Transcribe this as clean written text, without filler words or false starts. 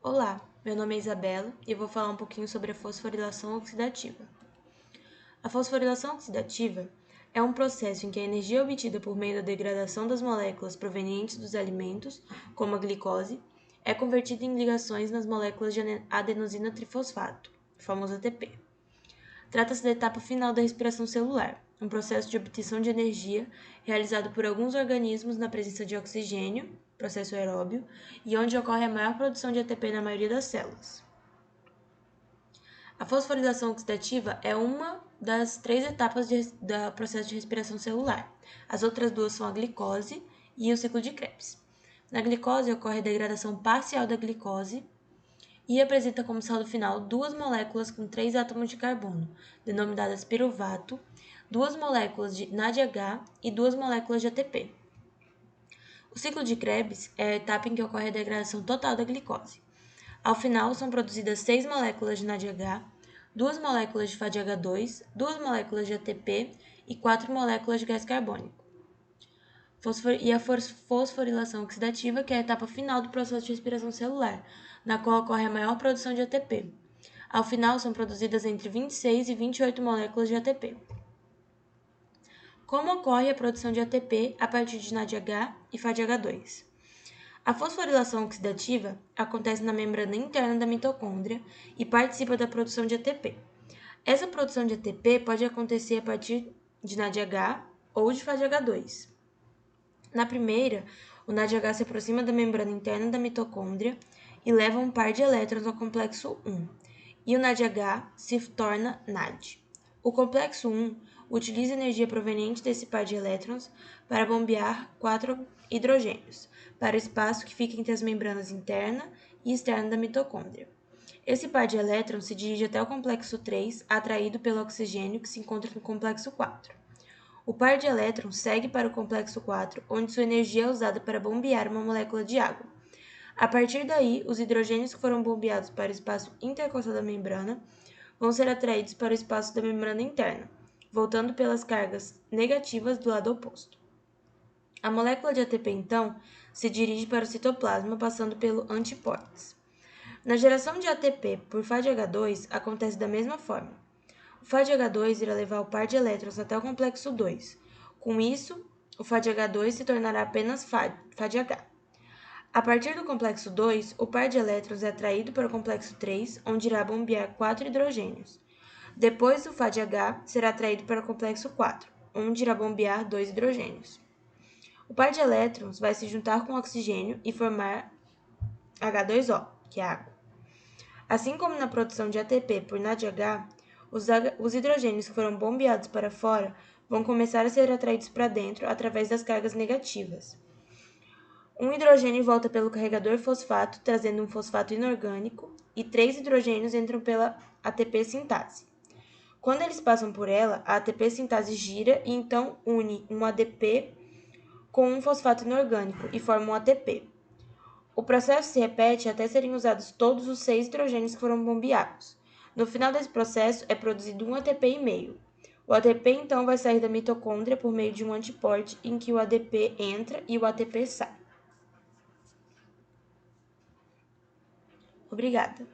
Olá, meu nome é Isabela e eu vou falar um pouquinho sobre a fosforilação oxidativa. A fosforilação oxidativa é um processo em que a energia obtida por meio da degradação das moléculas provenientes dos alimentos, como a glicose, é convertida em ligações nas moléculas de adenosina trifosfato, o famoso ATP. Trata-se da etapa final da respiração celular, um processo de obtenção de energia realizado por alguns organismos na presença de oxigênio, processo aeróbio, e onde ocorre a maior produção de ATP na maioria das células. A fosforilação oxidativa é uma das 3 etapas do processo de respiração celular. As outras 2 são a glicose e o ciclo de Krebs. Na glicose ocorre a degradação parcial da glicose e apresenta como saldo final 2 moléculas com 3 átomos de carbono, denominadas piruvato, 2 moléculas de NADH e 2 moléculas de ATP. O ciclo de Krebs é a etapa em que ocorre a degradação total da glicose. Ao final, são produzidas 6 moléculas de NADH, 2 moléculas de FADH2, 2 moléculas de ATP e 4 moléculas de gás carbônico. E a fosforilação oxidativa, que é a etapa final do processo de respiração celular, na qual ocorre a maior produção de ATP. Ao final, são produzidas entre 26 e 28 moléculas de ATP. Como ocorre a produção de ATP a partir de NADH e FADH2? A fosforilação oxidativa acontece na membrana interna da mitocôndria e participa da produção de ATP. Essa produção de ATP pode acontecer a partir de NADH ou de FADH2. Na primeira, o NADH se aproxima da membrana interna da mitocôndria e leva um par de elétrons ao complexo 1, e o NADH se torna NAD. O complexo 1 utiliza energia proveniente desse par de elétrons para bombear 4 hidrogênios para o espaço que fica entre as membranas interna e externa da mitocôndria. Esse par de elétrons se dirige até o complexo 3, atraído pelo oxigênio que se encontra no complexo 4. O par de elétrons segue para o complexo 4, onde sua energia é usada para bombear uma molécula de água. A partir daí, os hidrogênios que foram bombeados para o espaço intercostal da membrana vão ser atraídos para o espaço da membrana interna, voltando pelas cargas negativas do lado oposto. A molécula de ATP, então, se dirige para o citoplasma, passando pelo antipórtex. Na geração de ATP por FADH2, acontece da mesma forma. O FADH2 irá levar o par de elétrons até o complexo 2. Com isso, o FADH2 se tornará apenas FADH. A partir do complexo 2, o par de elétrons é atraído para o complexo 3, onde irá bombear 4 hidrogênios. Depois, o FADH será atraído para o complexo 4, onde irá bombear 2 hidrogênios. O par de elétrons vai se juntar com o oxigênio e formar H2O, que é água. Assim como na produção de ATP por NADH, os hidrogênios que foram bombeados para fora vão começar a ser atraídos para dentro através das cargas negativas. Um hidrogênio volta pelo carregador fosfato, trazendo um fosfato inorgânico, e 3 hidrogênios entram pela ATP sintase. Quando eles passam por ela, a ATP sintase gira e então une um ADP com um fosfato inorgânico e forma um ATP. O processo se repete até serem usados todos os 6 hidrogênios que foram bombeados. No final desse processo, é produzido um ATP e meio. O ATP, então, vai sair da mitocôndria por meio de um antiporte em que o ADP entra e o ATP sai. Obrigada.